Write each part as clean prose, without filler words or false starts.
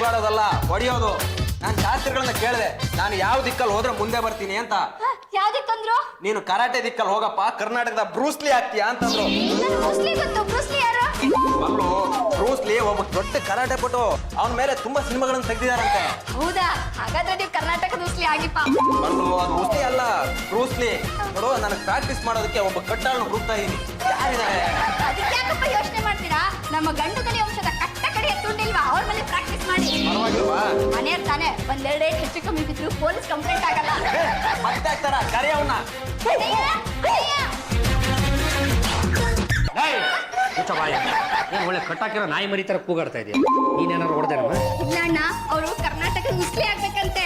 ಕೂಗಾಡೋದಲ್ಲ, ಹೊಡಿಯೋದು. ನಾನು ಶಾಸ್ತ್ರಿಗಳನ್ನ ಕೇಳಿದೆ, ನಾನು ಯಾವ ದಿಕ್ಕಲ್ಲಿ ಹೋದ್ರೆ ಮುಂದೆ ಬರ್ತೀನಿ ಅಂತ. ಯಾವ ದಿಕ್ಕಂದ್ರು? ನೀನು ಕರಾಟೆ ದಿಕ್ಕಲ್ಲಿ ಹೋಗಪ್ಪ, ಕರ್ನಾಟಕದ ಬ್ರೂಸ್ಲಿ ಆಗ್ತೀಯಾ ಅಂತಂದ್ರು. ಬ್ರೂಸ್ಲಿ ಯಾರು? ಅಲ್ಲೂ ಬ್ರೂಸ್ಲಿ ಒಬ್ಬ ದೊಡ್ಡ ಕರಾಟೆ ಪಟು, ಅವನ ಮೇಲೆ ತುಂಬಾ ಸಿನಿಮಾಗಳನ್ನು ತೆಗೆದಿದಾರಂತೆ. ಹೌದಾ? ಹಾಗಾದ್ರೆ ನೀವು ಕರ್ನಾಟಕದ ಬ್ರೂಸ್ಲಿ ಆಗಿಪ್ಪ. ಅಲ್ಲೂ ಅದು ಬ್ರೂಸ್ಲಿ ಅಲ್ಲ, ಬ್ರೂಸ್ಲಿ. ನೋಡು, ನನಗೆ ಪ್ರಾಕ್ಟೀಸ್ ಮಾಡೋದಕ್ಕೆ ಒಬ್ಬ ಕಟ್ಟಾಳನ್ನ ಹುಡುಕ್ತಾ ಇದೀನಿ. ಯಾರಿದ್ದಾರೆ? ಅದಕ್ಕೆ ಯಾಕಪ್ಪ ಯೋಚನೆ ಮಾಡ್ತೀರಾ? ನಮ್ಮ ಗಂಡು ಕಲಿ ವಂಶದ ಕಟ್ಟ ಕಡೆ ಎತ್ತುಂಡಿಲ್ವಾ, ಅವ್ರ ಮೇಲೆ ಪ್ರಾಕ್ಟೀಸ್ ಮಾಡಿ. ಪರವಾಗಿಲ್ವಾ? ಮನೆಯರ್ ತಾನೆ, ಒಂದೆರಡೇ ಹೆಚ್ಚು ಕಮ್ಮಿ ಬಿದ್ರು ಪೊಲೀಸ್ ಕಂಪ್ಲೇಂಟ್ ಆಗಲ್ಲ. ಮತ್ತೆ ಆಗ್ತಾರ, ಕರೆ ಅವನ್ನ. ಏನ್ ಒಳ್ಳೆ ಕಟ್ಟಾಕಿರೋ ನಾಯಿ ಮರಿ ತರ ಕೂಗಾಡ್ತಾ ಇದೆಯಾ? ನೀನೇನಾರು ಹೊಡೆದೆ ನಮ್ಮ? ಇಲ್ಲ ಅಣ್ಣ, ಅವರು ಕರ್ನಾಟಕದ ಮುಸ್ಲಿ ಆಗ್ಬೇಕಂತೆ.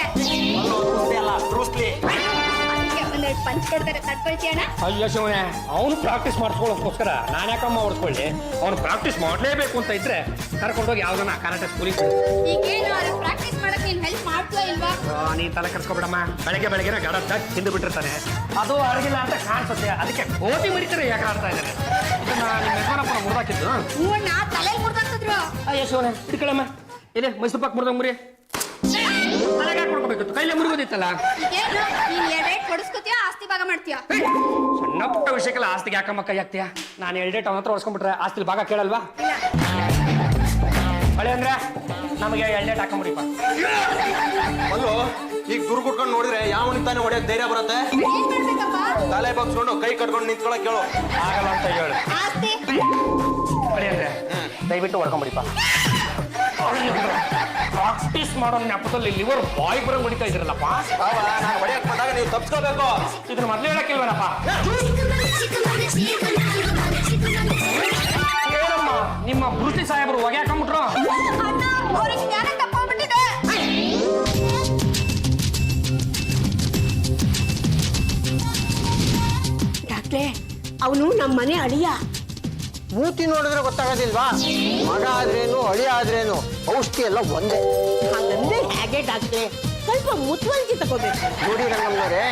ಅಲ್ಲ, ಬ್ರೂಸ್ಲಿ. ಅದಕ್ಕೆ ಒಂದೆರಡು ಪಂಚ್ ಕೊಡ್ತಾರೆ, ತಡ್ಕೊಳ್ತೀಯ ಅಣ್ಣ? ಅಯ್ಯೋ ಶಿವನೇ, ಅವನು ಪ್ರಾಕ್ಟೀಸ್ ಮಾಡಿಸ್ಕೊಳ್ಳೋಕ್ಕೋಸ್ಕರ ನಾನು ಯಾಕಮ್ಮ ಹೊಡ್ಕೊಳ್ಳಿ? ಅವ್ನು ಪ್ರಾಕ್ಟೀಸ್ ಮಾಡಲೇಬೇಕು ಅಂತ ಇದ್ರೆ ಕರ್ಕೊಂಡೋಗಿ ಯಾವ್ದನ್ನ ಕರಾಟೆ ಸ್ಕೂಲಿಗೆ. ಈಗೇನು ಅವ್ರು ಪ್ರಾಕ್ಟೀಸ್ ಮಾಡಕ್ ನೀನ್ ಹೆಲ್ಪ್ ಮಾಡ್ತೀಯಾ ಇಲ್ವಾ? ನೀನ್ ತಲೆ ಕರ್ಸ್ಕೊಬೇಡಮ್ಮ. ಬೆಳಗ್ಗೆ ಗಡ ತಿಂದು ಬಿಟ್ಟಿರ್ತಾನೆ, ಅದು ಅಡಗಿಲ್ಲ ಅಂತ ಕಾಣಿಸುತ್ತೆ. ಅದಕ್ಕೆ ಕೋಟಿ ಮರಿತಾರೆ ಯಾಕೆ ಆಡ್ತಾ ಇದ್ದಾನೆ. ಇದನ್ನ ನಿಮ್ಮ ಯಜಮಾನಪ್ಪನ ಮುರಿದಾಕಿದ್ದು. ಹ್ಞೂ ಅಣ್ಣ, ತಲೆಯಲ್ಲಿ ಮುರ್ದಾಕ್ತಿದ್ರು. ಅಯ್ಯೋ ಶಿವನೇ, ಹಿಡ್ಕೊಳಮ್ಮ. ಇದೆ ಮೈಸೂರು ಪಾಕ್ ಮುರಿದ ಮುರಿ ತಲೆಗೆ ಹಾಕೊಡ್ಕೋಬೇಕಿತ್ತು, ಕೈಲೇ ಮುರಿಗೋದಿತ್ತಲ್ಲ. ಈಗೇನು ನೀನ್ ಎರಡೇಟ್ ಕೊಡಿಸ್ಕೊತೀಯಾ, ಆಸ್ತಿ ಭಾಗ ಮಾಡ್ತೀಯಾ? ಸಣ್ಣ ಪುಟ್ಟ ವಿಷಯಕ್ಕೆಲ್ಲ ಆಸ್ತಿಗೆ ಯಾಕಮ್ಮ ಕೈ ಹಾಕ್ತೀಯಾ? ನಾನು ಎರಡೇಟ್ ಅವನ ಹತ್ರ ಹೊಡ್ಸ್ಕೊಂಡ್ಬಿಟ್ರೆ ಆಸ್ತಿ ಭಾಗ ಕೇಳಲ್ವಾ? ಹೊಳೆ ಅಂದ್ರೆ ನಮಗೆ ಎರಡೇಟ್ ಹಾಕೊಂಬಿಡಿಪ್ಪ. ಅಲ್ಲೂ ಈಗ ದುರ್ಗ ಕುಟ್ಕೊಂಡು ನೋಡಿದ್ರೆ ಯಾವನಿಗೆ ತಾನೇ ಹೊಡೆಯಕ್ ಧೈರ್ಯ ಬರುತ್ತೆ? ಏನ್ ಮಾಡ್ಬೇಕಪ್ಪ? ತಲೆ ಬಗ್ಸ್ಕೊಂಡು ಕೈ ಕಟ್ಕೊಂಡು ನಿಂತ್ಕೊಳಕ್ ಕೇಳು. ಆಗಲ್ಲ ಅಂತ ಹೇಳು. ಆಸ್ತಿ ಹೊಳೆ ಅಂದ್ರೆ ದಯವಿಟ್ಟು ಹೊಡ್ಕೊಂಬಿಡಿಪ್ಪ. ಪ್ರಾಕ್ಟೀಸ್ ಮಾಡೋ ನೆಪದಲ್ಲಿ ಲಿವರ್ ಬಾಯ್ ಬರಂಗ್ ಹೊಡಿತಾ ಇದ್ರಲ್ಲಪ್ಪ. ನಾನು ಹೊಡೆಯಕ್ ಬಂದಾಗ ನೀವು ತಪ್ಸ್ಕೋಬೇಕು. ಇದನ್ನ ಮೊದಲೇ ಹೇಳಕ್ಕಿಲ್ವೇನಪ್ಪ? ಏನಮ್ಮ ನಿಮ್ಮ ಬೃತಿ ಸಾಹೇಬರು ಹೊಗೆ ಹಾಕೊಂಡ್ಬಿಟ್ರು? ಅಣ್ಣ, ಅವ್ರಿಗೆ ಜ್ಞಾನ ತಪ್ಪಾಗ್ಬಿಟ್ಟಿದೆ. ಡಾಕ್ಟ್ರೇ, ಅವನು ನಮ್ಮ ಮನೆ ಅಳಿಯ. ಮೂತಿ ನೋಡಿದ್ರೆ ಗೊತ್ತಾಗೋದಿಲ್ವಾ? ಮಗ ಆದ್ರೇನು ಅಳಿ ಆದ್ರೇನು ಔಷಧಿ ಎಲ್ಲ ಒಂದೇ. ಹಾಗಂದ್ರೆ ಹೇಗೆ ಡಾಕ್ಟ್ರೇ? ಸ್ವಲ್ಪ ಮುತುವರ್ಜಿ ತಗೋಬೇಕು. ನೋಡಿ ರಂಗಮ್ಮನವರೇ,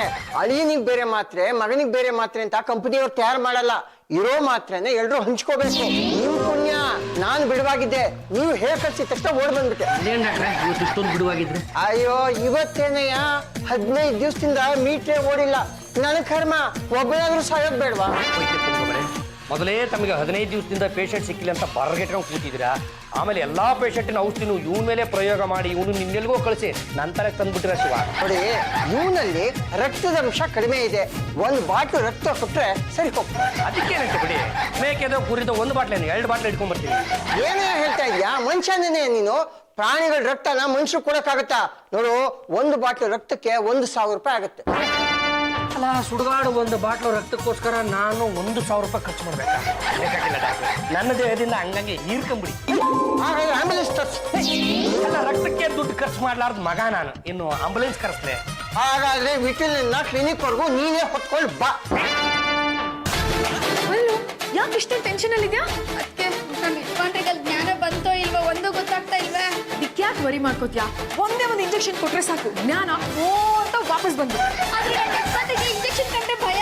ಅಳಿಯನಿಗೆ ಬೇರೆ ಮಾತ್ರೆ, ಮಗನಿಗೆ ಬೇರೆ ಮಾತ್ರೆ ಅಂತ ಕಂಪನಿಯವ್ರು ತಯಾರು ಮಾಡಲ್ಲ. ಇರೋ ಮಾತ್ರೆನೆ ಎಲ್ರು ಹಂಚ್ಕೋಬೇಕು. ನೀವು ಪುಣ್ಯ, ನಾನು ಬಿಡುವಾಗಿದ್ದೆ. ನೀವು ಹೇಳಿ ಕಳ್ಸಿದ ತಕ್ಷಣ ಓಡ್ ಬಂದ್ಬಿಟ್ಟೆ. ಏನ್ ಡಾಕ್ಟ್ರೆ ಇವತ್ತು ಇಷ್ಟೊಂದು ಬಿಡುವಾಗಿದ್ರೆ? ಅಯ್ಯೋ, ಇವತ್ತೇನೆಯ 15 ದಿವಸದಿಂದ ಮೀಟ್ರೆ ಓಡಿಲ್ಲ. ನನ್ನ ಕರ್ಮ, ಒಬ್ಬನಾದ್ರೂ ಸಾಯೋದ್ ಬೇಡವಾ? ಮೊದಲೇ ತಮಗೆ 15 ದಿವಸದಿಂದ ಪೇಷಂಟ್ ಸಿಕ್ಕಿಲ್ಲ ಅಂತ ಬರಗೆಟ್ಕೊಂಡು ಕೂತಿದ್ದೀರಾ. ಆಮೇಲೆ ಎಲ್ಲಾ ಪೇಷಂಟಿನ ಔಷಧಿನೂ ಇವನ ಮೇಲೆ ಪ್ರಯೋಗ ಮಾಡಿ ಇವನು ನಿನ್ನೆಲ್ಗೋ ಕಳಿಸಿ ನಂತರ ತಂದ್ಬಿಟ್ಟಿರ ಶಿವ. ನೋಡಿ, ಇವನಲ್ಲಿ ರಕ್ತದ ಅಂಶ ಕಡಿಮೆ ಇದೆ. 1 ಬಾಟ್ಲು ರಕ್ತ ಕೊಟ್ರೆ ಸರಿ ಹೋಗ್ತದೆ. ಅದಕ್ಕೇನಂತೆ ಬಿಡಿ, ಮೇಕೆದೋ ಕುರಿದ 1 ಬಾಟ್ಲೇನು 2 ಬಾಟ್ಲು ಇಟ್ಕೊಂಡ್ ಬರ್ತೀನಿ. ಏನೇ ಹೇಳ್ತಾ ಇದ್ಯಾ? ಮನುಷ್ಯನೇ ನೀನು. ಪ್ರಾಣಿಗಳ ರಕ್ತನ ಮನುಷ್ಯರು ಕೊಡಕ್ಕಾಗತ್ತಾ? ನೋಡು, 1 ಬಾಟ್ಲು ರಕ್ತಕ್ಕೆ 1,000 ರೂಪಾಯಿ ಆಗುತ್ತೆ. ಅಲ್ಲ, ಸುಡುಗಾಡು 1 ಬಾಟ್ಲು ರಕ್ತಕ್ಕೋಸ್ಕರ ನಾನು 1,000 ರೂಪಾಯಿ ಖರ್ಚು ಮಾಡ್ಬೇಕಾ? ಬೇಕಾಗಿಲ್ಲ ಡಾಕ್ಟ್ರೆ, ನನ್ನ ದೇಹದಿಂದ ಹಂಗಂಗೆ ಹೀರ್ಕೊಂಬಿಡಿ. ಹಾಗಾದ್ರೆ ಆಂಬುಲೆನ್ಸ್ ತರ್ಸು. ಅಲ್ಲ, ರಕ್ತಕ್ಕೆ ದುಡ್ಡು ಖರ್ಚು ಮಾಡ್ಲಾರ್ದು ಮಗ ನಾನು, ಇನ್ನು ಆಂಬುಲೆನ್ಸ್ ಕರೆಸ್ಲೆ. ಹಾಗಾದ್ರೆ ವಿಠಲ್ನ ಕ್ಲಿನಿಕ್ ವರ್ಗೂ ನೀನೇ ಹೊತ್ಕೊಂಡು ಬಾ. ಯಾಕೆ ಇಷ್ಟೊಂದು ಟೆನ್ಷನ್ ಅಲ್ಲಿ ಇದೆಯಾ? ಅದಕ್ಕೆ ನಮ್ಮ ಯಜಮಾನ್ರಿಗೆ ಜ್ಞಾನ ಬಂತೋ ಇಲ್ವೋ ಒಂದು ಗೊತ್ತಾಗ್ತಾ ಇಲ್ವೇ. ಅದಕ್ಕೆ ಯಾಕೆ ವರಿ ಮಾಡ್ಕೋತೀಯಾ? ಒಂದೇ ಒಂದು ಇಂಜೆಕ್ಷನ್ ಕೊಟ್ರೆ ಸಾಕು, ಜ್ಞಾನ ಓ ಅಂತ ವಾಪಸ್ ಬಂದು. ಆದ್ರೆ ನನ್ನ ಯಜಮಾನ್ರಿಗೆ ಇಂಜೆಕ್ಷನ್ ಕಂಡ್ರೆ ಭಯ.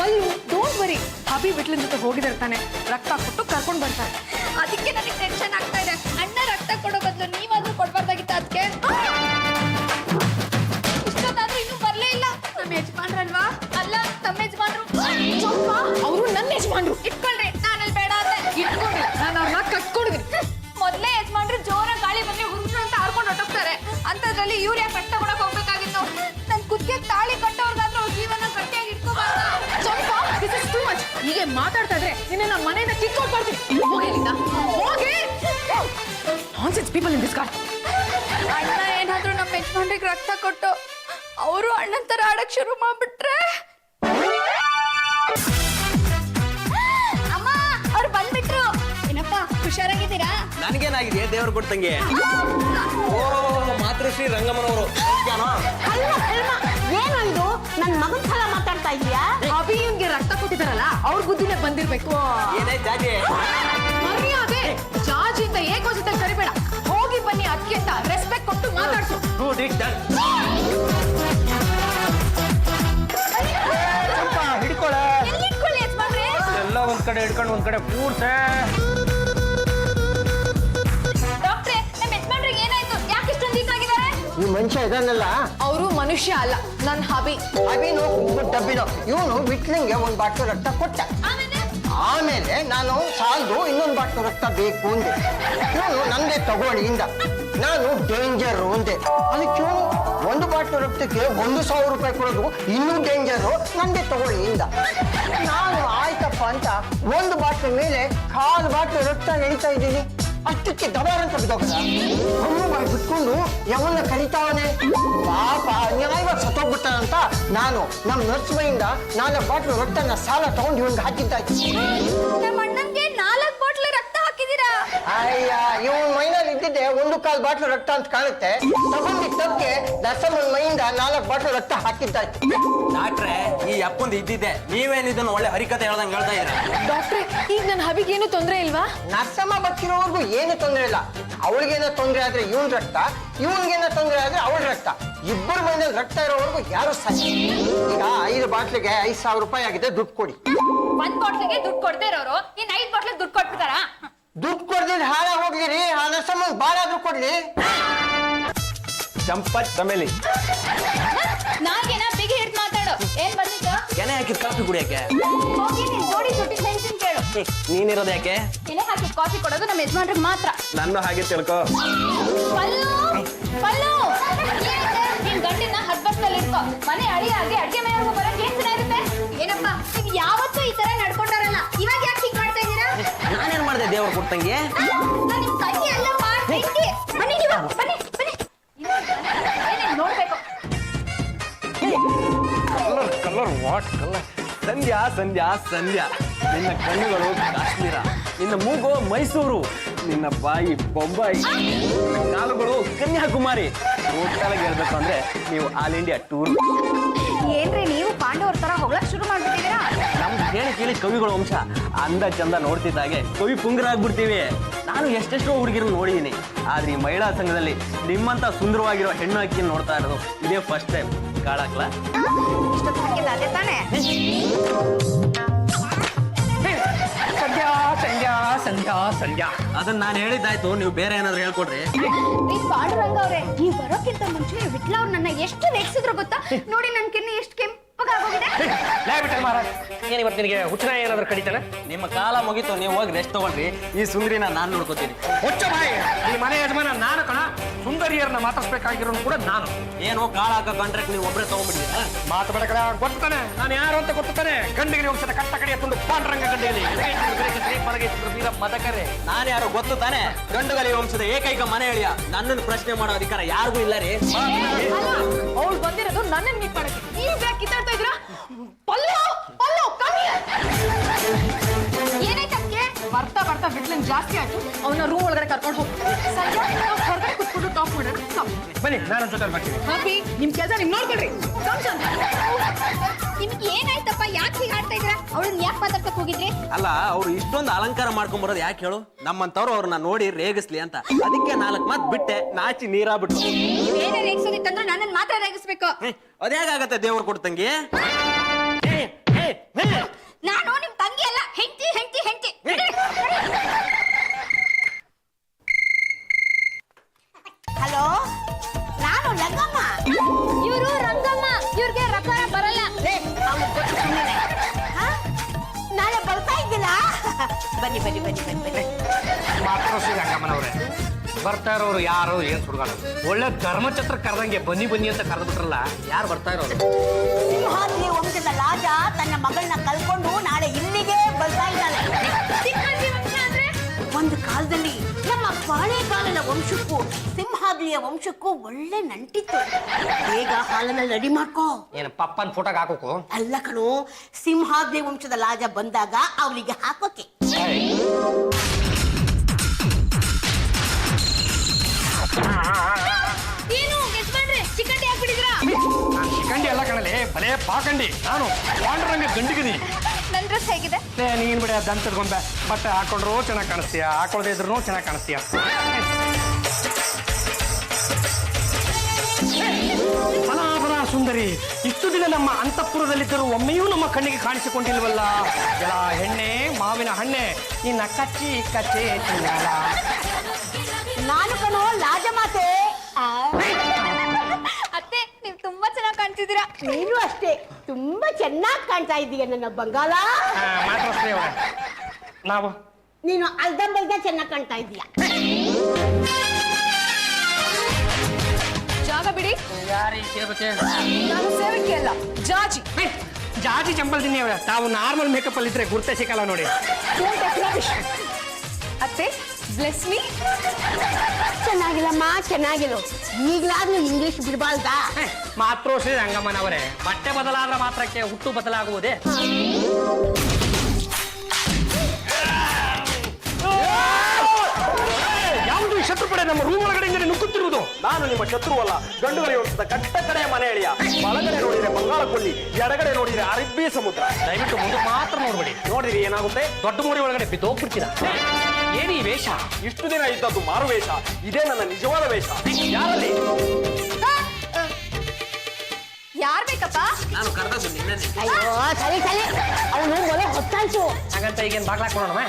ಅಯ್ಯೋ, ಡೋಂಟ್ ವರಿ. ಅಭಿ ವಿಟ್ಲನ್ ಜೊತೆ ಹೋಗಿದ್ದಾರೆ ತಾನೆ, ರಕ್ತ ಕೊಟ್ಟು ಕರ್ಕೊಂಡು ಬರ್ತಾರೆ. ಅದಕ್ಕೆ ನನಗೆ ಟೆನ್ಷನ್ ಆಗ್ತಾ ಇದೆ. ಅಣ್ಣ ರಕ್ತ ಕೊಡೋ ಬದಲು ನೀವಾದ್ರೂ ಕೊಡ್ಬಾರ್ದಾಗಿತ್ತ? ಅದಕ್ಕೆ ಇಷ್ಟೊತ್ತಾದ್ರೂ ಇನ್ನೂ ಬರ್ಲೇ ಇಲ್ಲ. ನಮ್ಮ ಯಜಮಾನ್ರಲ್ವಾ? ಅಲ್ಲ, ನಮ್ಮ ಯಜಮಾನ್ರು. ಅವರು ನನ್ನ ಯಜಮಾನ್ರು. ಇಟ್ಕೊಳ್ರಿ, ನಾನಲ್ಲಿ ಬೇಡ ಅಂತ ಇಟ್ಕೊಂಡಿಲ್ಲ, ನಾನು ಅವ್ರನ್ನ ಕಟ್ಕೊಂಡಿದ್ದೀನಿ. ಮೊದಲೇ ಯಜಮಾನ್ರು ಜೋರ ಗಾಳಿ ಬಂದ್ರೆ ಹುರುಳು ಅಂತ ಹಾರ್ಕೊಂಡು ಹೊಟ್ಟೋಗ್ತಾರೆ. ಅಂತದ್ರಲ್ಲಿ ಇವ್ರು ಯಾಕೆ ರಕ್ತ ಕೊಡಕ್ ಹೋಗ್ಬೇಕಾಗಿತ್ತು? ನನ್ ಕುತ್ತಿಗೆ ತಾಳಿ ಕಟ್ಟೋರ್ಗಾದ್ರೂ ಅವ್ರ ಜೀವನ ಗಟ್ಟಿಯಾಗಿ ಇಟ್ಕೋಬಾರ್ದು. ಸ್ವಲ್ಪ ದಿಸ್ ಇಸ್ ಟೂ ಮಚ್. ಹೀಗೆ ಮಾತಾಡ್ತಾ ಇದ್ರೆ ನಿನ್ನ ನಮ್ಮ ಮನೆಯಿಂದ ಕಿತ್ಕೊಂಡು ಬರ್ತೀನಿ. ಹೋಗಿಲ್ಲಿಂದ ಹೋಗಿ. Nonsense people in this car. ಅಣ್ಣ ಏನಾದ್ರೂ ನಮ್ಮ ಯಜಮಾನ್ರಿಗೆ ರಕ್ತ ಕೊಟ್ಟು ಅವರು ಅಣ್ಣನ್ ತರ ಆಡಕ್ ಶುರು ಮಾಡ್ಬಿಟ್ರೆ? ಅಮ್ಮ, ಅವ್ರು ಬಂದ್ಬಿಟ್ರು. ಏನಪ್ಪ, ಹುಷಾರಾಗಿದ್ದೀರಾ? ನನ್ಗೇನಾಗಿದೆ ದೇವ್ರು ಕೊಡ್ತಂಗೆ? ಓ, ಮಾತೃಶ್ರೀ ರಂಗಮ್ಮನವರು. ಏನು ಇದು? ನನ್ನ ಮಗನ ಸಲ ಮಾತಾಡ್ತಾ ಇದೀಯಾ? ಅಭಿಯನ್ಗೆ ರಕ್ತ ಕೊಟ್ಟಿದಾರಲ್ಲ, ಅವ್ರ ಬುದ್ಧಿನೇ ಬಂದಿರ್ಬೇಕು. ಏನೇ ಜಾಜಿ? ಮರ್ಯಾದೆ ಜಾಜಿಂದ ಏಕೋಜಿತ ಕರಿಬೇಡ. ಹೋಗಿ ಬನ್ನಿ, ಅದಕ್ಕೆ ಅಂತ ರೆಸ್ಪೆಕ್ಟ್ ಕೊಟ್ಟು ಮಾತಾಡ್ಸು. ಹಿಡ್ಕೊಳ. ಎಲ್ಲಿ ಇಟ್ಕೊಳ್ಳಿ ಯಜಮಾನ್ರೆ? ಎಲ್ಲ ಒಂದ್ ಕಡೆ ಹಿಡ್ಕೊಂಡು ಒಂದ್ ಕಡೆ ಕೂರ್ಸೆ. ಡಾಕ್ಟ್ರೆ, ನಮ್ಮ ಯಜಮಾನ್ರಿಗೆ ಏನಾಯ್ತು? ಯಾಕೆ ಈ ಮನುಷ್ಯ ಇದನ್ನಲ್ಲ ಅವರು ಮನುಷ್ಯ ಅಲ್ಲ, ನನ್ನ ಹಬಿ. ಅವಿನು ಡಬ್ಬಿನೋ ಇವನು ವಿಟ್ಲಿಂಗೆ ಒಂದು ಬಾಟ್ಲು ರಕ್ತ ಕೊಟ್ಟ. ಆಮೇಲೆ ನಾನು ಸಾಲದು ಇನ್ನೊಂದು ಬಾಟ್ಲು ರಕ್ತ ಬೇಕು ಅಂದೆ. ಇವನು ನಂದೇ ತಗೊಳ್ಳಿ ಇಂದ. ನಾನು ಡೇಂಜರ್ ಅಂದೆ. ಅದಕ್ಕೆ ಇವನು ಒಂದು ಬಾಟ್ಲು ರಕ್ತಕ್ಕೆ 1,000 ರೂಪಾಯಿ ಕೊಡೋದು ಇನ್ನೂ ಡೇಂಜರು, ನಂದೇ ತಗೊಳ್ಳಿ ಇಂದ. ನಾನು ಆಯ್ತಪ್ಪ ಅಂತ ಒಂದು ಬಾಟ್ಲು ಮೇಲೆ 1/4 ಬಾಟ್ಲು ರಕ್ತ ಎಳಿತಾ ಇದ್ದೀನಿ. ಅಷ್ಟಕ್ಕೆ ದಬಾರ್ ಅಂತ ಬಿದ್ದೋಗದ ಬಾಯಿ ಬಿಟ್ಕೊಂಡು ಯಾವನ್ನ ಕರೀತಾವನೆ. ಪಾಪ ನ್ಯಾಯವಾಗಿ ಸತ್ತೋಗ್ಬಿಡ್ತಾನಂತ ನಾನು ನಮ್ಮ ನರ್ಸ್ ಮೈಯಿಂದ 4 ಬಾಟ್ಲು ರಕ್ತನ ಸಾಲ ತಗೊಂಡು ಇವನ್ಗೆ ಹಾಕಿದ್ದಾಯ್ತು. ನಮ್ಮ ಅಣ್ಣನ್ಗೆ 4 ಬಾಟ್ಲು ರಕ್ತ ಹಾಕಿದೀರಾ? ಅಯ್ಯ ಇವನ್ ಮೈನಲ್ಲಿ ಇದ್ದಿದ್ದೆ 1/4 ಬಾಟ್ಲು ರಕ್ತ ಅಂತ ಕಾಣುತ್ತೆ. ತಗೊಂಡಿದ್ದ ತಪ್ಪಿಗೆ ನರ್ಸಮ್ಮನ ಮೈಯಿಂದ 4 ಬಾಟ್ಲು ರಕ್ತ ಹಾಕಿದ್ದಾಯ್ತು. ಡಾಕ್ಟ್ರೆ, ಈ ಅಪ್ಪಂದು ಇದ್ದಿದ್ದೆ, ನೀವೇನ್ ಇದನ್ನ ಒಳ್ಳೆ ಹರಿಕತೆ ಹೇಳ್ದಂಗೆ ಹೇಳ್ತಾ ಇದ್ದೀರಾ? ಡಾಕ್ಟ್ರೆ, ಈಗ ನನ್ನ ಹಬಿಗೆ ಏನು ತೊಂದರೆ ಇಲ್ವಾ? ನರ್ಸಮ್ಮ ಬದುಕಿರೋವರೆಗೂ ಏನು ತೊಂದರೆ ಇಲ್ಲ. ಅವಳಿಗೇನೋ ತೊಂದರೆ ಆದ್ರೆ ಇವನ್ ರಕ್ತ, ಇವನ್ಗೇನೋ ತೊಂದರೆ ಆದ್ರೆ ಅವಳ ರಕ್ತ, ಇಬ್ಬರು ಮೈನಲ್ಲಿ ರಕ್ತ ಇರೋವರೆಗೂ ಯಾರು ಸಾಧ್ಯ. ಈಗ 5 ಬಾಟ್ಲಿಗೆ 5,000 ರೂಪಾಯಿ ಆಗಿದೆ, ದುಡ್ಡು ಕೊಡಿ. 1 ಬಾಟ್ಲಿಗೆ ದುಡ್ಡು ಕೊಡ್ದೇ ಇರೋರು ಇನ್ 5 ಬಾಟ್ಲಿಗೆ ದುಡ್ಡು ಕೊಟ್ಬಿಡ್ತಾರ? ದುಡ್ಡು ಕೊಡ್ದಿದ್ರೆ ಹಾಳ ಹೋಗ್ಲಿರಿ. ಆ ನರ್ಸಮ್ಮ ಬಾಳಾದ್ರೂ ಕೊಡ್ಲಿ. ಚಂಪತ್ ಚಮೇಲಿ ನಾಲ್ಗೆನ ಬಿಗಿ ಹಿಡ್ದು ಮಾತಾಡು. ಏನ್ ಬಂದಿದ್ದು? ಕೆನೆ ಹಾಕಿದ್ ಕಾಫಿ ಕುಡಿಯಕ್ಕೆ. ಹೋಗಿ ನಿನ್ ಜೋಡಿ ಸುಟ್ಟಿ ಹೇಳ್ತೀನಿ ಕೇಳು. ನೀನಿರೋದು ಯಾಕೆ? ಎಲೆ ಹಾಕಿ ಕಾಫಿ ಕೊಡೋದು ನಮ್ಮ ಯಜಮಾನ್ರಿಗೆ ಮಾತ್ರ. ನನ್ನ ಹಾಗೆ ತಿಳ್ಕೊ. ಪಲ್ಲು ಪಲ್ಲು ನಿನ್ ಗಂಡಿನ ಹದ್ಬಸ್ನಲ್ಲಿ ಇಟ್ಕೋ. ಮನೆ ಅಡಿಯಾಗಿ ಅಡ್ಗೆ ಮನೆಯವ್ರಿಗೂ ಬರೋಕೆ ಏನ್ ದಿನ ಇರುತ್ತೆ? ಏನಪ್ಪ ನೀವು ಯಾವತ್ತೂ ಈ ತರ ನಡ್ಕೊಂಡಾರಲ್ಲ, ಇವಾಗ ಯಾಕೆ ಹೀಗೆ ಮಾಡ್ತಾ ಇದ್ದೀರಾ? ನಾನೇನ್ ಮಾಡಿದೆ ದೇವ್ರ ಕೊಟ್ಟಂಗೆ? ನಾನು ನಿಮ್ ತಂಗಿ ಎಲ್ಲ ಮಾಡ್ತೀನಿ. ಬನ್ನಿ ನೀವು, ಬನ್ನಿ ಬನ್ನಿ. ಏನೇನ್ ನೋಡ್ಬೇಕು? Colour what colour? Sandhya Sandhya Sandhya, ನಿನ್ನ ಕಣ್ಣುಗಳು ಕಾಶ್ಮೀರ, ನಿನ್ನ ಮೂಗು ಮೈಸೂರು, ನಿನ್ನ ಬಾಯಿ ಬೊಂಬಾಯಿ, ನಿನ್ನ ಕಾಲುಗಳು ಕನ್ಯಾಕುಮಾರಿ. ಒಟ್ಟಾಗಿ ಹೇಳ್ಬೇಕು ಅಂದ್ರೆ ನೀವು ಆಲ್ ಇಂಡಿಯಾ ಟೂರ್. ಏನ್ರಿ ನೀವು ಪಾಂಡವ್ರ ತರ ಹೊಗಳಕ್ ಶುರು ಮಾಡ್ಬಿಟ್ಟಿದ್ದೀರಾ? ನಮ್ ಕೇಳಿ ಕವಿಗಳ ವಂಶ. ಅಂದ ಚಂದ ನೋಡ್ತಿದ್ದಾಗೆ ಕವಿ ಪುಂಗರ ಆಗ್ಬಿಡ್ತೀವಿ. ನಾನು ಎಷ್ಟೆಷ್ಟೋ ಹುಡುಗಿರನ್ನ ನೋಡಿದೀನಿ, ಆದ್ರೆ ಈ ಮಹಿಳಾ ಸಂಘದಲ್ಲಿ ನಿಮ್ಮಂತ ಸುಂದರವಾಗಿರೋ ಹೆಣ್ಣು ಅಕ್ಕಿನ ನೋಡ್ತಾ ಇರೋದು ಇದೇ ಫಸ್ಟ್ ಟೈಮ್. ಕಾಳಾಕ್ಲಾ? ಇಷ್ಟೊತ್ತು ಹಾಕಿದ ಅದೇ ತಾನೇ? ಸಂಧ್ಯಾ ಸಂಧ್ಯಾ ಸಂಧ್ಯಾ ಸಂಧ್ಯಾ. ಅದನ್ನ ನಾನು ಹೇಳಿದ್ದಾಯ್ತು, ನೀವು ಬೇರೆ ಏನಾದ್ರು ಹೇಳ್ಕೊಡ್ರಿ. ಈ ಪಾಂಡುರಂಗ ಅವ್ರೆ, ನೀವು ಬರೋಕ್ಕಿಂತ ಮುಂಚೆ ವಿಟ್ಲ ಅವ್ರು ನನ್ನ ಎಷ್ಟು ರೇಗಿಸಿದ್ರು ಗೊತ್ತಾ? ನೋಡಿ ನನ್ ಕಿನ್ನಿ ಎಷ್ಟು ಕೆಂಪಗಾಗೋಗಿದೆ. ಏನ್ ಇವತ್ತು ನಿನಗೆ ಹುಚ್ಚನ ಏನಾದ್ರು ಕಡಿತಾನೆ? ನಿಮ್ಮ ಕಾಲ ಮುಗೀತು, ನೀವು ಹೋಗಿ ರೆಸ್ಟ್ ತಗೊಳ್ರಿ. ಈ ಸುಂದರಿನ ನಾನು ನೋಡ್ಕೋತೀನಿ. ಹುಚ್ಚ ಬಾಯಿ, ಈ ಮನೆ ಯಜಮಾನ ನಾನು ಕಣ. ಸುಂದರಿಯರನ್ನ ಮಾತಾಡ್ಸ್ಬೇಕಾಗಿರೋನು ಕೂಡ ನಾನು. ಏನು ಕಾಳ ಹಾಕೋ ಕಾಂಟ್ರಾಕ್ಟ್ ನೀವು ಒಬ್ಬರೇ ತಗೊಂಡ್ಬಿಟ್ಟಿದ್ದೀರಾ? ಮಾತು ಬೇಡ ಕಣ, ಗೊತ್ತಾನೆ ನಾನು ಯಾರು ಅಂತ ಗೊತ್ತಾನೆ. ಗಂಡಿಗೆ ಒಂದ್ಸಲ ಕಟ್ಟ ಕಡೆಯ ತುಂಡು ಪಾಂಡುರಂಗ ಗಂಡಿಯಲ್ಲಿ ಮದಕರೆ. ನಾನು ಯಾರು ಗೊತ್ತು ತಾನೆ? ಗಂಡುಗಲಿ ವಂಶದ ಏಕೈಕ ಮನೆ ಹೇಳಿಯ. ನನ್ನನ್ನು ಪ್ರಶ್ನೆ ಮಾಡೋ ಅಧಿಕಾರ ಯಾರಿಗೂ ಇಲ್ಲ ರೀ. ಅವಳು ಬಂದಿರೋದು ನನ್ನನ್ನು ಮೀಟ್ ಮಾಡಕ್ಕೆ. ನೀವು ಯಾಕೆ ಕಿತ್ತಾಡ್ತಾ ಇದ್ದೀರಾ? ಪಲ್ಲು ಪಲ್ಲು ಕಮ್ಮಿ. ಏನಾಯ್ತಕ್ಕೆ? ಬರ್ತಾ ಬರ್ತಾ ಬಿಟ್ಲನ್ ಜಾಸ್ತಿ ಆಯ್ತು. ಅವನ ರೂಮ್ ಒಳಗಡೆ ಕರ್ಕೊಂಡು ಹೋಗ್ತೀನಿ. ಸಂಜೆ ನಾವು ಹೊರಗಡೆ ಕುತ್ಕೊಂಡು ಟಾಕ್ ಮಾಡೋಣ. ಬನ್ನಿ, ನಾನು ಜೊತೆ ಬರ್ತೀನಿ. ಹಾಪಿ, ನಿಮ್ ಕೆಲಸ ನಿಮ್ ನೋಡ್ಕೊಳ್ರಿ. ನಿಮ್ಗೆ ಏನಾಯ್ತಪ್ಪ? ಯಾಕೆ ಹೀಗೆ ಆಡ್ತಾ ಇದ್ದೀರಾ? ಅವಳನ್ನ ಯಾಕೆ ಮಾತಾಡ್ಸಕ್ ಹೋಗಿದ್ರಿ? ಅಲ್ಲ, ಅವ್ರು ಇಷ್ಟೊಂದು ಅಲಂಕಾರ ಮಾಡ್ಕೊಂಡ್ ಬರೋದು ಯಾಕೆ ಹೇಳು? ನಮ್ಮಂತವ್ರು ಅವ್ರನ್ನ ನೋಡಿ ರೇಗಿಸ್ಲಿ ಅಂತ. ಅದಕ್ಕೆ 4 ಮಾತು ಬಿಟ್ಟೆ, ನಾಚಿ ನೀರಾಗ್ಬಿಟ್ಟು. ನೀವೇನೇ ರೇಗಿಸೋದಿತ್ತಂದ್ರೆ ನನ್ನನ್ನು ಮಾತ್ರ ರೇಗಿಸ್ಬೇಕು. ಅದ್ಯಾಗತ್ತೆ ದೇವ್ರು ಕೊಡ್ತಂಗಿ? ನಾನು ನಿಮ್ ತಂಗಿ ಅಲ್ಲ, ಹೆಂಡತಿ ಹೆಂಡತಿ ಹೆಂಡತಿ. ಹಲೋ, ನಾನು ಲಂಗಮ್ಮ. ಇವರು ರಂಗಮ್ಮ. ಇವ್ರಿಗೆ ರಕಾರ ಬರಲ್ಲ. ನಾಳೆ ಬರ್ತಾ ಇದ್ದಿಲ್ಲ? ಬನ್ನಿ ಬನ್ನಿ ಬನ್ನಿ ಬನ್ನಿ ಬನ್ನಿ. ಮಾತಾಡೋಸಿ ರಂಗಮ್ಮನವ್ರೆ, ಬರ್ತಾ ಇರೋರು ಯಾರು ಏನ್ ಸುಡ್ಗಾಡ? ಒಳ್ಳೆ ಧರ್ಮಛತ್ರ ಕರೆದಂಗೆ ಬನ್ನಿ ಬನ್ನಿ ಅಂತ ಕರೆದ್ಬಿಟ್ರಲ್ಲ, ಯಾರು ಬರ್ತಾ ಇರೋರು? ಸಿಂಹಾದ್ರಿ ವಂಶದ ರಾಜ ತನ್ನ ಮಗಳನ್ನ ಕಲ್ಕೊಂಡು ನಾಳೆ ಇಲ್ಲಿಗೆ ಬರ್ತಾ ಇದ್ದಾನೆ. ಒಂದು ಕಾಲದಲ್ಲಿ ನಮ್ಮ ಪಾಳೆಗಾಲನ ವಂಶಕ್ಕೂ ಸಿಂಹಾದ್ರಿಯ ವಂಶಕ್ಕೂ ಒಳ್ಳೆ ನಂಟಿತ್ತು. ಬೇಗ ಹಾಲನ್ನ ರೆಡಿ ಮಾಡ್ಕೋ. ಏನು ಪಪ್ಪನ್ ಫೋಟೋಗೆ ಹಾಕೋಕು? ಅಲ್ಲ ಕಣೋ, ಸಿಂಹಾದ್ರಿ ವಂಶದ ರಾಜ ಬಂದಾಗ ಅವಳಿಗೆ ಹಾಕೋಕೆ. ಏನು ಯಜಮಾನ್ರೆ, ಚಿಕನ್ ಹಾಕ್ಬಿಟ್ಟಿದ್ರಾ? ನಾನು ಚಿಕಂಡಿ ಎಲ್ಲ ಕಣಲೆ, ಭಲೇ ಪಾಕಂಡಿ. ನಾನು ಪಾಂಡುರಂಗ ಗಂಡಿಗಿದೀನಿ. ನನ್ ಡ್ರೆಸ್ ಹೇಗಿದೆ? ನೀನ್ ಬಿಡ ದಂತದ ಗೊಂಬೆ. ಬಟ್ಟೆ ಹಾಕೊಂಡ್ರು ಚೆನ್ನಾಗಿ ಕಾಣಿಸ್ತೀಯ, ಹಾಕೊಳ್ದೇ ಇದ್ರು ಚೆನ್ನಾಗಿ ಕಾಣಿಸ್ತೀಯ. ಫಲಾಫಲ ಸುಂದರಿ, ಇಷ್ಟು ದಿನ ನಮ್ಮ ಅಂತಃಪುರದಲ್ಲಿದ್ದರೂ ಒಮ್ಮೆಯೂ ನಮ್ಮ ಕಣ್ಣಿಗೆ ಕಾಣಿಸಿಕೊಂಡಿಲ್ವಲ್ಲ. ಎಲ್ಲ ಹೆಣ್ಣೆ ಮಾವಿನ ಹಣ್ಣೆ, ನಿನ್ನ ಕಚ್ಚಿ ಕಚ್ಚೆ ತಿನ್ನಲ್ಲ. ನಾನು ಕಣೋ ರಾಜಮಾತೆ. ಕಾಣ್ತಿದ್ದೀರಾ. ನೀನು ಅಷ್ಟೇ ತುಂಬಾ ಚೆನ್ನಾಗಿ ಕಾಣ್ತಾ ಇದ್ದೀಯ ನನ್ನ ಬಂಗಾಳ. ಮಾತ್ರ ನಾವು ನೀನು ಅಲ್ದಂಬಲ್ದ ಚೆನ್ನಾಗಿ ಕಾಣ್ತಾ ಇದ್ದೀಯ. ಜಾಗ ಬಿಡಿ. ಯಾರೀ ಸೇವಕ್ಕೆ? ನಾನು ಸೇವಕಿ ಅಲ್ಲ, ಜಾಜಿ. ಜಾಜಿ ಚಂಪಲ್ ತಿನ್ನಿ ಅವ್ರೆ. ತಾವು ನಾರ್ಮಲ್ ಮೇಕಪ್ ಅಲ್ಲಿ ಇದ್ರೆ ಗುರ್ತೆ ಸಿಕ್ಕಲ್ಲ ನೋಡಿ. ಅತ್ತೆ ಬ್ಲೆಸ್ ಮೀ. ಚೆನ್ನಾಗಿಲ್ಲಮ್ಮ, ಚೆನ್ನಾಗಿಲ್ಲ. ಈಗಲಾದ್ರೂ ಇಂಗ್ಲಿಷ್ ಬಿಡಬಾರ್ದಾ? ಮಾತೃಶ್ರೀ ರಂಗಮ್ಮನವರೇ, ಬಟ್ಟೆ ಬದಲಾದ ಮಾತ್ರಕ್ಕೆ ಹುಟ್ಟು ಬದಲಾಗುವುದೇ? ಯಾವುದು ಶತ್ರುಪಡೆ ನಮ್ಮ ರೂಮ್ ಒಳಗಡೆ ನುಗ್ಗುತ್ತಿರುವುದು? ನಾನು ನಿಮ್ಮ ಶತ್ರುವಲ್ಲ, ಗಂಡುಗಳಿಗೆ ಹೋಗ್ತದ ಕಟ್ಟ ಕಡೆಯ ಮನೆ ಎಳೆಯ. ಬಲಗಡೆ ನೋಡಿದ್ರೆ ಬಂಗಾಳ ಕೊಲ್ಲಿ, ಎಡಗಡೆ ನೋಡಿದ್ರೆ ಅರಬ್ಬಿ ಸಮುದ್ರ. ದಯವಿಟ್ಟು ಮುಂದೆ ಮಾತ್ರ ನೋಡ್ಬೇಡಿ. ನೋಡಿರಿ ಏನಾಗುತ್ತೆ? ದೊಡ್ಡ ಮೂರಿ ಒಳಗಡೆ ಬಿದ್ದೋಗ್ಬಿಡ್ತೀರಾ. ಏನಿ ವೇಷ? ಇಷ್ಟು ದಿನ ಇದ್ದದ್ದು ಮಾರು ವೇಷ, ಇದೇ ನನ್ನ ನಿಜವಾದ ವೇಷ. ಯಾರಲ್ಲಿ? ಯಾರ್ ಬೇಕಪ್ಪ? ನಾನು ಕರೆದದ್ದು ನಿನ್ನೆ. ಅಯ್ಯೋ ಸರಿ ಸರಿ, ಅವನು ಮೊದಲು ಹೊತ್ತಾಯ್ತು. ಹಾಗಂತ ಈಗೇನು ಬಾಗ್ಲಾಕೋಣ?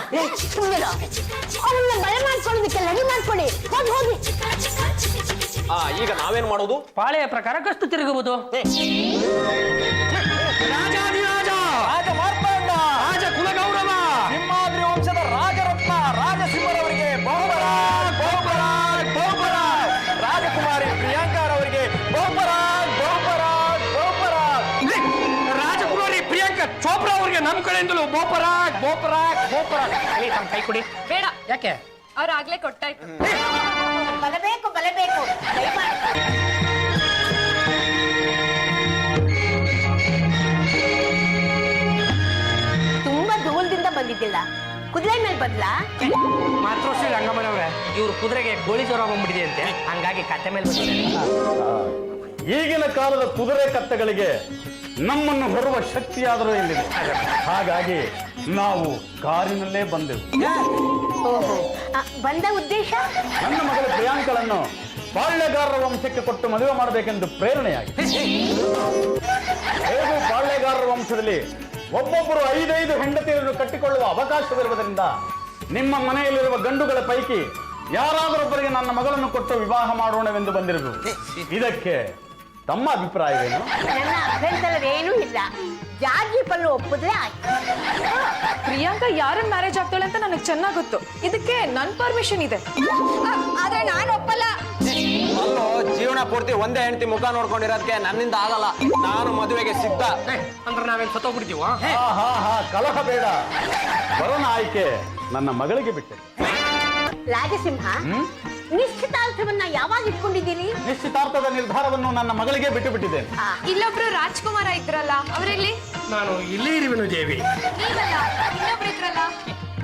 ಸುಮ್ಮನೆ ಅವನ್ನ ಬಳೆ ಮಾಡ್ಕೊಳ್ಳೋದಕ್ಕೆ ರೆಡಿ ಮಾಡ್ಕೊಡಿ. ಹೋಗಿ ಹೋಗಿ. ಈಗ ನಾವೇನ್ ಮಾಡೋದು? ಪಾಳೆಯ ಪ್ರಕಾರ ಗಸ್ತು ತಿರುಗುವುದು. ರಾಜಾಧಿರಾಜ, ರಾಜ ಮಾರ್ತಾಂಡ, ರಾಜ ಕುಲಗೌರವ, ಸಿಂಹಾದ್ರಿ ವಂಶದ ರಾಜರತ್ನ ರಾಜಸಿಂಹರವರಿಗೆ ಬಹುಪರಾಗ್ ಬಹುಪರಾಗ್ ಬಹುಪರಾಗ್. ರಾಜಕುಮಾರಿ ಪ್ರಿಯಾಂಕಾರವರಿಗೆ ಬಹುಪರಾಗ್ ಬಹುಪರಾಗ್ ಬಹುಪರಾಗ್. ರಾಜಕುಮಾರಿ ಪ್ರಿಯಾಂಕಾ ಚೋಪ್ರಾ ಅವರಿಗೆ ನಮ್ಮ ಕಡೆಯಿಂದಲೂ ಬೋಪರಾಗ್ ಬೋಪರಾಗ್ ಬೋಪರಾಗ್. ತಮ್ಮ ಕೈ ಕೊಡಿ. ಬೇಡ, ಯಾಕೆ? ಅವ್ರು ಆಗ್ಲೇ ಕೊಟ್ಟಾಯ್ತು. ಬಲಬೇಕು ಬಲಬೇಕು. ತುಂಬಾ ದೂರದಿಂದ ಬಂದಿದ್ದಿಲ್ಲ, ಕುದುರೆ ಮೇಲೆ ಬದ್ಲಾ? ಮಾತೃಶ್ರೀ ರಂಗಮ್ಮನವ್ರೆ, ಇವ್ರು ಕುದುರೆಗೆ ಗೋಳಿ ಜ್ವರ ಬಂದ್ಬಿಟ್ಟಿದೆ ಅಂತೆ, ಹಂಗಾಗಿ ಕತ್ತೆ ಮೇಲೆ ಬಂದಿದ್ದಾರೆ. ಈಗಿನ ಕಾಲದ ಕುದುರೆ ಕತ್ತೆಗಳಿಗೆ ನಮ್ಮನ್ನು ಹೊರುವ ಶಕ್ತಿಯಾದರೂ ಇಲ್ಲಿದೆ. ಹಾಗಾಗಿ ನಾವು ಕಾರಿನಲ್ಲೇ ಬಂದೆವು. ಓಹೋ, ಬಂದ ಉದ್ದೇಶ? ನನ್ನ ಮಗಳು ಪ್ರಿಯಾಂಕಳನ್ನು ಪಾಳ್ಯಗಾರರ ವಂಶಕ್ಕೆ ಕೊಟ್ಟು ಮದುವೆ ಮಾಡಬೇಕೆಂದು ಪ್ರೇರಣೆಯಾಗಿದೆ. ಹೇಗೂ ಪಾಳ್ಯಗಾರರ ವಂಶದಲ್ಲಿ ಒಬ್ಬೊಬ್ಬರು 5 ಹೆಂಡತಿಯರನ್ನು ಕಟ್ಟಿಕೊಳ್ಳುವ ಅವಕಾಶವಿರುವುದರಿಂದ ನಿಮ್ಮ ಮನೆಯಲ್ಲಿರುವ ಗಂಡುಗಳ ಪೈಕಿ ಯಾರಾದರೊಬ್ಬರಿಗೆ ನನ್ನ ಮಗಳನ್ನು ಕೊಟ್ಟು ವಿವಾಹ ಮಾಡೋಣವೆಂದು ಬಂದಿರಬಹುದು. ಇದಕ್ಕೆ ತಮ್ಮ ಅಭಿಪ್ರಾಯವೇನು? ನನ್ನ ಅಭ್ಯಂತರವೇನೂ ಇಲ್ಲ. ಜಾಜಿ ಪಲ್ಲು ಒಪ್ಪಿದ್ರೆ ಆಯ್ತು. ಪ್ರಿಯಾಂಕಾ ಯಾರನ್ನ ಮ್ಯಾರೇಜ್ ಆಗ್ತಾಳೆ ಅಂತ ನನಗೆ ಚೆನ್ನಾಗಿ ಗೊತ್ತು. ಇದಕ್ಕೆ ನನ್ ಪರ್ಮಿಷನ್ ಇದೆ. ಆದ್ರೆ ನಾನು ಒಪ್ಪಲ್ಲ. ಅಲ್ಲೋ, ಜೀವನ ಪೂರ್ತಿ ಒಂದೇ ಹೆಂಡತಿ ಮುಖ ನೋಡ್ಕೊಂಡಿರೋದಕ್ಕೆ ನನ್ನಿಂದ ಆಗಲ್ಲ. ನಾನು ಮದುವೆಗೆ ಸಿದ್ಧ. ಅಂದ್ರೆ ನಾವೇನು ಸತ್ತೋಗ್ಬಿಡ್ತೀವ? ಹಾ ಕಲಹ ಬೇಡ. ಬರೋಣ ಆಯ್ಕೆ ನನ್ನ ಮಗಳಿಗೆ ಬಿಟ್ಟೆ. ರಾಜಸಿಂಹ, ನಿಶ್ಚಿತಾರ್ಥವನ್ನ ಯಾವಾಗ ಇಟ್ಕೊಂಡಿದ್ದೀರಿ? ನಿಶ್ಚಿತಾರ್ಥದ ನಿರ್ಧಾರವನ್ನು ನನ್ನ ಮಗಳಿಗೆ ಬಿಟ್ಟು ಬಿಟ್ಟಿದ್ದೇನೆ. ಇಲ್ಲೊಬ್ರು ರಾಜ್ಕುಮಾರ ಇದ್ರಲ್ಲ, ಅವರೆಲ್ಲಿ? ನಾನು ಇಲ್ಲೇ ಇರುವೆನು ದೇವಿ. ನೀವಲ್ಲ, ಇನ್ನೊಬ್ರು ಇದ್ರಲ್ಲ.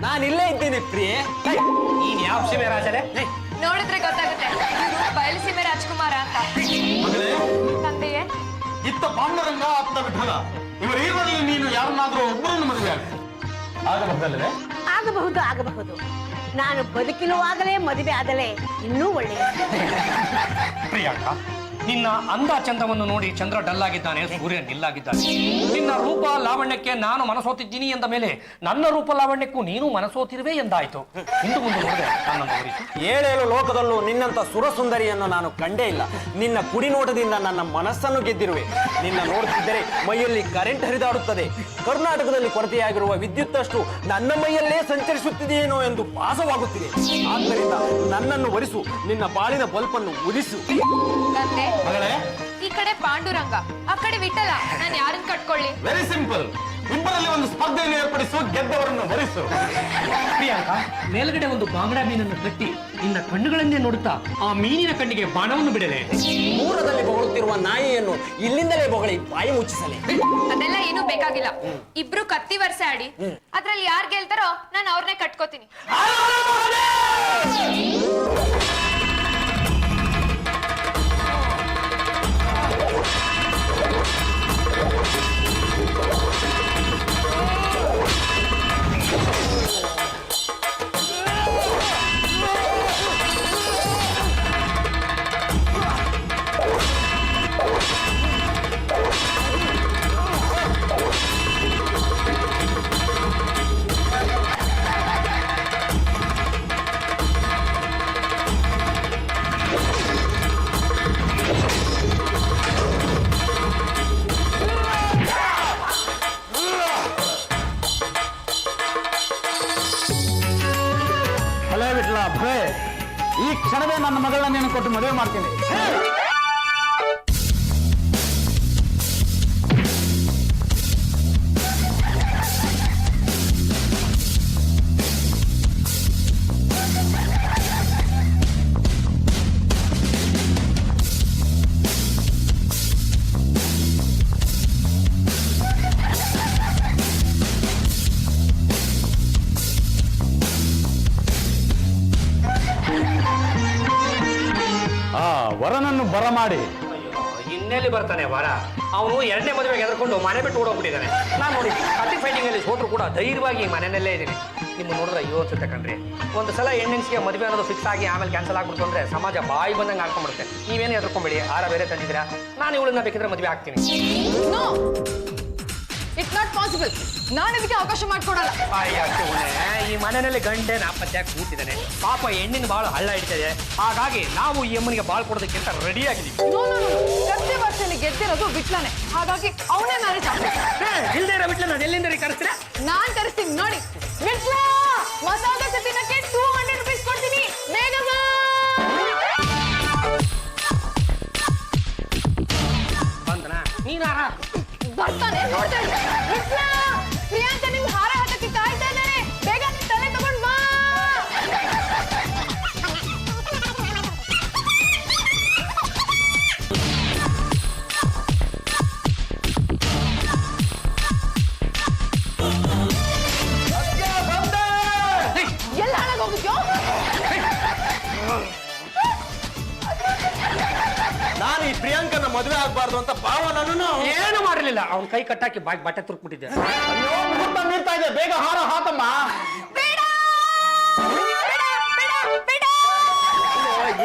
ನಾನು ಇಲ್ಲೇ ಇದ್ದೀನಿ ಪ್ರಿಯೆ. ನೀನ್ ಯಾವ ಸೀಮೆ ರಾಜರೇ? ನೋಡಿದ್ರೆ ಗೊತ್ತಾಗುತ್ತೆ ಇವ್ರು ಬಯಲುಸೀಮೆ ರಾಜ್ಕುಮಾರ ಅಂತ. ತಂದೆಯೇ, ಇತ್ತ ಪಾಂಡುರಂಗ, ಅತ್ತ ವಿಠಲ, ಇವರೀರಲ್ಲಿ ನೀನು ಯಾರನ್ನಾದ್ರೂ ಒಬ್ಬರನ್ನು ಮದುವೆ ಆಗಬಹುದಲ್ಲವೇ? ಆಗಬಹುದು ಆಗಬಹುದು. ನಾನು ಬದುಕಿರುವಾಗಲೇ ಮದುವೆ ಆದಲೇ ಇನ್ನೂ ಒಳ್ಳೆಯದು. ಪ್ರಿಯಾಂಕಾ, ನಿನ್ನ ಅಂದ ಚಂದವನ್ನು ನೋಡಿ ಚಂದ್ರ ಡಲ್ ಆಗಿದ್ದಾನೆ, ಸೂರ್ಯ ನಿಲ್ಲಾಗಿದ್ದಾನೆ. ನಿನ್ನ ರೂಪ ಲಾವಣ್ಯಕ್ಕೆ ನಾನು ಮನಸೋತಿದ್ದೀನಿ ಎಂದ ಮೇಲೆ ನನ್ನ ರೂಪ ಲಾವಣ್ಯಕ್ಕೂ ನೀನು ಮನಸೋತಿರುವೆ ಎಂದಾಯ್ತು. ಇಂದು ಮುಂದೆ ನೋಡಿದೆ ನನ್ನನ್ನು ಹೊರಿಸು. 7 ಲೋಕದಲ್ಲೂ ನಿನ್ನಂತ ಸುರಸುಂದರಿಯನ್ನು ನಾನು ಕಂಡೇ ಇಲ್ಲ. ನಿನ್ನ ಕುಡಿ ನೋಟದಿಂದ ನನ್ನ ಮನಸ್ಸನ್ನು ಗೆದ್ದಿರುವೆ. ನಿನ್ನ ನೋಡುತ್ತಿದ್ದರೆ ಮೈಯಲ್ಲಿ ಕರೆಂಟ್ ಹರಿದಾಡುತ್ತದೆ. ಕರ್ನಾಟಕದಲ್ಲಿ ಕೊರತೆಯಾಗಿರುವ ವಿದ್ಯುತ್ ಅಷ್ಟು ನನ್ನ ಮೈಯಲ್ಲೇ ಸಂಚರಿಸುತ್ತಿದೆಯೇನೋ ಎಂದು ಭಾಸವಾಗುತ್ತಿದೆ. ಆದ್ದರಿಂದ ನನ್ನನ್ನು ವರಿಸು, ನಿನ್ನ ಬಾಳಿನ ಬಲ್ಪನ್ನು ಉದಿಸು. ತಂದೆ, ಮಗಳೇ, ಈ ಕಡೆ ಪಾಂಡುರಂಗ, ಆ ಕಡೆ ವಿಠಲ. ನಾನು ಯಾರನ್ನ ಕಟ್ಕೊಳ್ಳಿ? Very simple. ಇಬ್ಬರಲ್ಲಿ ಒಂದು ಸ್ಪರ್ಧೆಯನ್ನು ಏರ್ಪಡಿಸು, ಗೆದ್ದವರನ್ನು ವರಿಸು. ಪ್ರಿಯಾಂಕಾ, ಮೇಲ್ಗಡೆ ಒಂದು ಬಾಂಗಡ ಮೀನನ್ನು ಕಟ್ಟಿ ನಿನ್ನ ಕಣ್ಣುಗಳನ್ನೇ ನೋಡುತ್ತಾ ಆ ಮೀನಿನ ಕಣ್ಣಿಗೆ ಬಾಣವನ್ನು ಬಿಡಲೆ. ದೂರದಲ್ಲಿ ಬೊಗಳುತ್ತಿರುವ ನಾಯಿಯನ್ನು ಇಲ್ಲಿಂದಲೇ ಬೊಗಳಿ ಬಾಯಿ ಮುಚ್ಚಿಸಲಿ. ಅದೆಲ್ಲ ಏನು ಬೇಕಾಗಿಲ್ಲ. ಇಬ್ರು ಕತ್ತಿ ವರ್ಷ ಆಡಿ ಅದ್ರಲ್ಲಿ ಯಾರು ಗೆಲ್ತಾರೋ ನಾನು ಅವ್ರನ್ನೇ ಕಟ್ಕೋತೀನಿ. ಮದುವೆ ಈ ಕ್ಷಣವೇ ನನ್ನ ಮಗಳನ್ನ ನೀನು ಕೊಟ್ಟು ಮದುವೆ ಮಾಡ್ತೀನಿ. ಆ ವರನನ್ನು ಬರಮಾಡಿ ಇನ್ನೆಲ್ಲಿ ಬರ್ತಾನೆ ವರ? ಅವನು ಎರಡನೇ ಮದುವೆಗೆ ಎದ್ಕೊಂಡು ಮನೆ ಬಿಟ್ಟು ಓಡೋಗ್ಬಿಟ್ಟಿದ್ದಾನೆ. ನಾನು ನೋಡಿ ಕಟ್ಟಿ ಫೈಟಿಂಗ್ ಅಲ್ಲಿ ಸೋತ್ರು ಕೂಡ ಧೈರ್ಯವಾಗಿ ಮನೆಯಲ್ಲೇ ಇದ್ದೀನಿ. ನಿಮ್ಮ ನೋಡಿದ್ರೆ ಅಯ್ಯೋ ಅನ್ಸುತ್ತೆ ಕಣ್ರಿ. ಒಂದು ಸಲ ಹೆಣ್ಣಿನ್ಸ್ಗೆ ಮದುವೆ ಅನ್ನೋದು ಫಿಕ್ಸ್ ಆಗಿ ಆಮೇಲೆ ಕ್ಯಾನ್ಸಲ್ ಆಗ್ಬಿಡ್ತು ಅಂದ್ರೆ ಸಮಾಜ ಬಾಯಿ ಬಂದಂಗೆ ಹಾಕೊಂಡ್ಬಿಡುತ್ತೆ. ನೀವೇನು ಎದ್ಕೊಂಬೇಡಿ, ಆರ ಬೇರೆ ತಂದಿದ್ದೀರಾ, ನಾನು ಇವಳನ್ನ ಬೇಕಿದ್ರೆ ಮದುವೆ ಆಗ್ತೀನಿ. No, it's not possible. ನಾನು ಇದಕ್ಕೆ ಅವಕಾಶ ಮಾಡ್ಕೊಡಲ್ಲ. ಈ ಮನೆಯಲ್ಲಿ ಗಂಡೆ ನಾಪತ್ತೆಯಾಗಿ ಕೂತಿದ್ದಾನೆ. ಪಾಪ ಹೆಣ್ಣಿನ ಬಾಳು ಹಳ್ಳ ಇಡ್ತಿದೆ. ಹಾಗಾಗಿ ನಾವು ಈ ಅಮ್ಮನಿಗೆ ಬಾಳ್ ಕೊಡೋದಕ್ಕಿಂತ ರೆಡಿ ಆಗಿದ್ದೀವಿ. ನೋ ನೋ ನೋ, ಪ್ರತಿ ವರ್ಷದಲ್ಲಿ ಗೆದ್ದಿರೋದು ವಿಟ್ಲನೆ. ಹಾಗಾಗಿ ಅವನೇ ಮ್ಯಾರೇಜ್ ಆಗ್ಬೇಕು. ಇಲ್ದೇ ಇರೋ ಬಿಟ್ಲೆ ನಾನು ಎಲ್ಲಿಂದ ಕರೆಸ್ತೀರಾ? ನಾನ್ ಕರೆಸ್ತೀನಿ ನೋಡಿ. ವಿಟ್ಲ, ಮಸಾಲ ದೋಸೆ ತಿನ್ನಕ್ಕೆ 200 ರೂಪೀಸ್ ಕೊಡ್ತೀನಿ, ಬೇಗ ಬಾ. ಬಂದನಾ? ನೀನಾರ ಬರ್ತಾನೆ, ನೋಡ್ತಾ ಇದ್ದೆ. ವಿಟ್ಲ, ಪ್ರಿಯಾಂಕ ನಿಮ್ ಹಾರ ಹಾಕಕ್ಕೆ ಕಾಯ್ತಾ ಇದ್ದಾನೆ, ಬೇಗ ನಿನ್ ತಲೆ ತಗೊಂಡ್ ಬಾ. ಎಲ್ಲ ಹಾಳಾಗೋಗಿದ್ಯೋ? ನಾನು ಈ ಪ್ರಿಯಾಂಕನ ಮದುವೆ ಆಗ್ಬಾರ್ದು ಅಂತ ಭಾವ ನಾನು ಏನು ಮಾಡಿರ್ಲಿಲ್ಲ. ಅವ್ನ ಕೈ ಕಟ್ಟಾಕಿ ಬಟ್ಟೆ ತುರ್ಕ್ಬಿಟ್ಟಿದ್ದೆ. ಅಯ್ಯೋ ಮುಹೂರ್ತ ಮೀರ್ತಾ ಇದೆ, ಬೇಗ ಹಾರ ಹಾಕಮ್ಮ.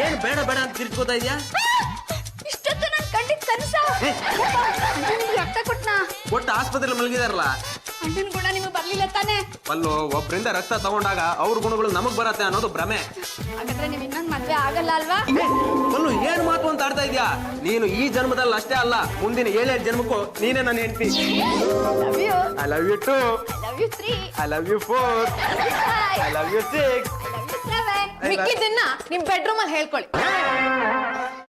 ಏನ್ ಬೇಡ ಬೇಡ ಅಂತ ತಿರ್ಕೋತಾ ಇದ್ಯಾ? ಇಷ್ಟೊತ್ತು ನಾನು ಕಂಡಿದ್ ಕನಸ. ನಿಮ್ಗೆ ರಕ್ತ ಕೊಟ್ನಾ? ಒಟ್ಟು ಆಸ್ಪತ್ರೆ ಮಲಗಿದಾರಲ್ಲ. ಅಣ್ಣನ ಗುಣ ನಿಮಗೆ ಬರ್ಲಿಲ್ಲ ತಾನೆ? ಅಲ್ಲೋ, ಒಬ್ರಿಂದ ರಕ್ತ ತಗೊಂಡಾಗ ಅವ್ರ ಗುಣಗಳು ನಮಗ್ ಬರತ್ತೆ ಅನ್ನೋದು ಭ್ರಮೆ. ಹಾಗಾದ್ರೆ ನೀವ್ ಇನ್ನೊಂದ್ ಮದ್ವೆ ಆಗಲ್ಲ ಅಲ್ವಾ? ಅಲ್ಲೂ ಏನ್ ಮಾತು ಅಂತ ಆಡ್ತಾ ಇದ್ಯಾ? ನೀನು ಈ ಜನ್ಮದಲ್ಲಿ ಅಷ್ಟೇ ಅಲ್ಲ, ಮುಂದಿನ 7 ಜನ್ಮಕ್ಕೂ ನೀನೇ ನನ್ನ ಹೆಂಡತಿ. Love you. I love you 2. Love you 3. I love you 4. Love you 5. I love you 6. Love you 7. ಮಿಕ್ಕಿದ್ದನ್ನ ನಿಮ್ ಬೆಡ್ರೂಮ್ ಅಲ್ಲಿ ಹೇಳ್ಕೊಳ್ಳಿ.